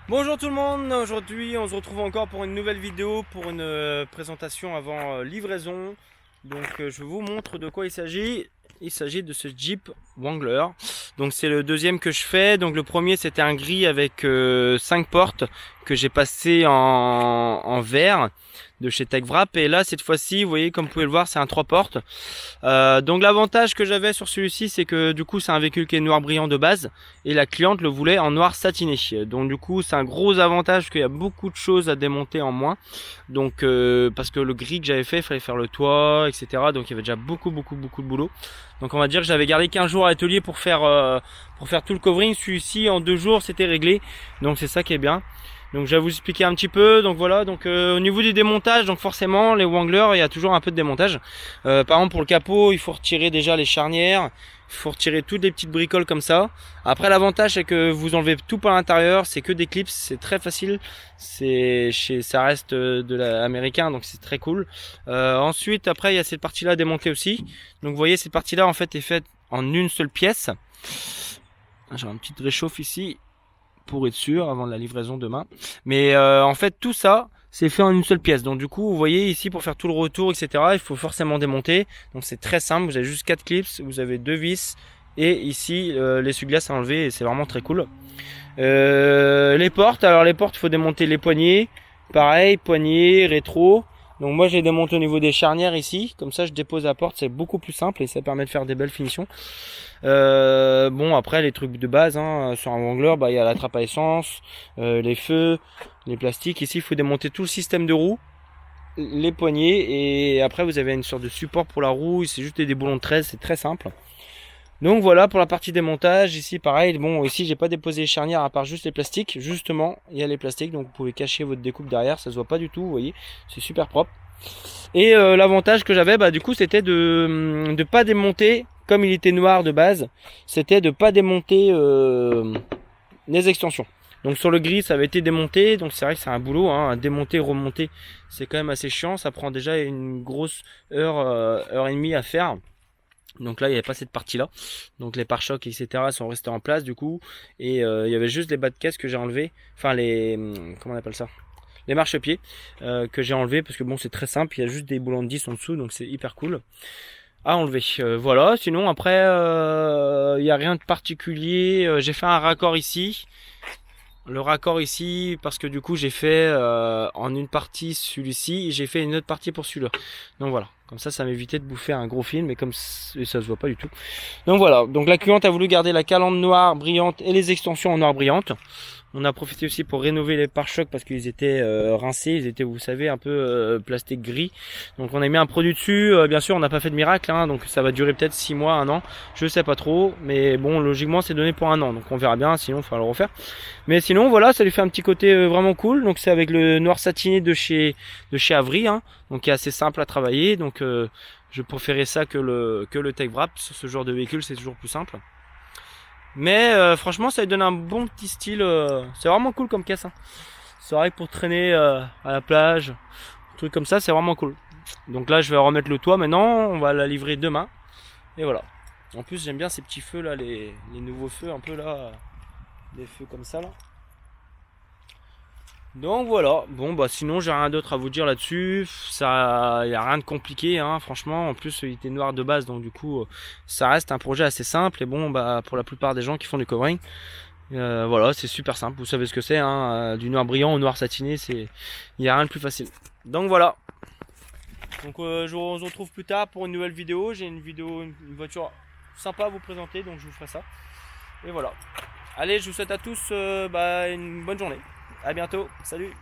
Bonjour tout le monde, aujourd'hui on se retrouve encore pour une nouvelle vidéo, pour une présentation avant livraison. Donc je vous montre de quoi il s'agit. Il s'agit de ce Jeep Wrangler. Donc c'est le deuxième que je fais. Donc le premier c'était un gris avec 5 portes que j'ai passé en vert de chez TechWrap. Et là cette fois-ci, vous voyez comme vous pouvez le voir, c'est un 3 portes. Donc l'avantage que j'avais sur celui-ci, c'est que du coup c'est un véhicule qui est noir brillant de base et la cliente le voulait en noir satiné. Donc du coup c'est un gros avantage qu'il y a beaucoup de choses à démonter en moins. Donc parce que le gris que j'avais fait, il fallait faire le toit, etc. Donc il y avait déjà beaucoup de boulot. Donc on va dire que j'avais gardé 15 jours à l'atelier pour faire tout le covering. Celui-ci en 2 jours c'était réglé. Donc c'est ça qui est bien. Donc je vais vous expliquer un petit peu. Donc voilà, donc au niveau du démontage, donc forcément les Wrangler, il y a toujours un peu de démontage. Par exemple pour le capot, il faut retirer déjà les charnières, il faut retirer toutes les petites bricoles comme ça. Après l'avantage c'est que vous enlevez tout par l'intérieur, c'est que des clips, c'est très facile. Ça reste de l'américain, donc c'est très cool. Ensuite après il y a cette partie là démontée aussi. Donc vous voyez cette partie là en fait est faite en une seule pièce. J'ai un petit réchauffe ici pour être sûr avant la livraison demain. Mais en fait tout ça c'est fait en une seule pièce. Donc du coup vous voyez ici pour faire tout le retour etc. il faut forcément démonter. Donc c'est très simple, vous avez juste 4 clips, vous avez 2 vis et ici l'essuie-glace à enlever et c'est vraiment très cool. Les portes, alors les portes il faut démonter les poignées. Pareil, poignées, rétro. Donc moi j'ai démonté au niveau des charnières ici, comme ça je dépose la porte, c'est beaucoup plus simple et ça permet de faire des belles finitions. Bon après les trucs de base hein, sur un Wrangler, bah il y a la trappe à essence, les feux, les plastiques. Ici il faut démonter tout le système de roue, les poignées et après vous avez une sorte de support pour la roue. C'est juste des boulons de 13, c'est très simple. Donc voilà pour la partie démontage. Ici pareil, bon ici j'ai pas déposé les charnières à part juste les plastiques. Justement il y a les plastiques donc vous pouvez cacher votre découpe derrière, ça se voit pas du tout, vous voyez, c'est super propre. Et l'avantage que j'avais, bah du coup, c'était de pas démonter, comme il était noir de base, c'était de pas démonter les extensions. Donc sur le gris, ça avait été démonté, donc c'est vrai que c'est un boulot, hein, à démonter, remonter, c'est quand même assez chiant, ça prend déjà une grosse heure et demie à faire. Donc là, il n'y avait pas cette partie-là. Donc les pare-chocs, etc. sont restés en place du coup. Et il y avait juste les bas de caisse que j'ai enlevé. Enfin les... Comment on appelle ça, les marchepieds que j'ai enlevé parce que bon c'est très simple, il y a juste des boulons de 10 en dessous donc c'est hyper cool à enlever. Voilà, sinon après il n'y a rien de particulier. J'ai fait un raccord ici. Le raccord ici parce que du coup j'ai fait en une partie celui-ci et j'ai fait une autre partie pour celui-là. Donc voilà, comme ça m'évitait de bouffer un gros film et comme ça se voit pas du tout. Donc voilà, donc la cliente a voulu garder la calandre noire brillante et les extensions en noir brillante. On a profité aussi pour rénover les pare-chocs parce qu'ils étaient rincés, ils étaient, vous savez, un peu plastique gris. Donc on a mis un produit dessus. Bien sûr, on n'a pas fait de miracle, hein, donc ça va durer peut-être 6 mois, 1 an. Je sais pas trop, mais bon, logiquement, c'est donné pour 1 an, donc on verra bien. Sinon, il faudra le refaire. Mais sinon, voilà, ça lui fait un petit côté vraiment cool. Donc c'est avec le noir satiné de chez Avery, hein, donc qui est assez simple à travailler. Donc je préférais ça que le TechWrap. Sur ce genre de véhicule, c'est toujours plus simple. Mais franchement ça lui donne un bon petit style, c'est vraiment cool comme caisse, hein. C'est vrai que pour traîner à la plage, un truc comme ça c'est vraiment cool. Donc là je vais remettre le toit maintenant, on va la livrer demain. Et voilà. En plus j'aime bien ces petits feux là, les nouveaux feux un peu là, des feux comme ça là. Donc voilà, bon bah sinon j'ai rien d'autre à vous dire là-dessus, ça y a rien de compliqué hein, franchement, en plus il était noir de base donc du coup ça reste un projet assez simple et bon bah pour la plupart des gens qui font du covering, voilà c'est super simple, vous savez ce que c'est hein, du noir brillant au noir satiné, il y a rien de plus facile. Donc voilà, donc je vous retrouve plus tard pour une nouvelle vidéo, j'ai une voiture sympa à vous présenter donc je vous ferai ça. Et voilà, allez je vous souhaite à tous une bonne journée, à bientôt, salut.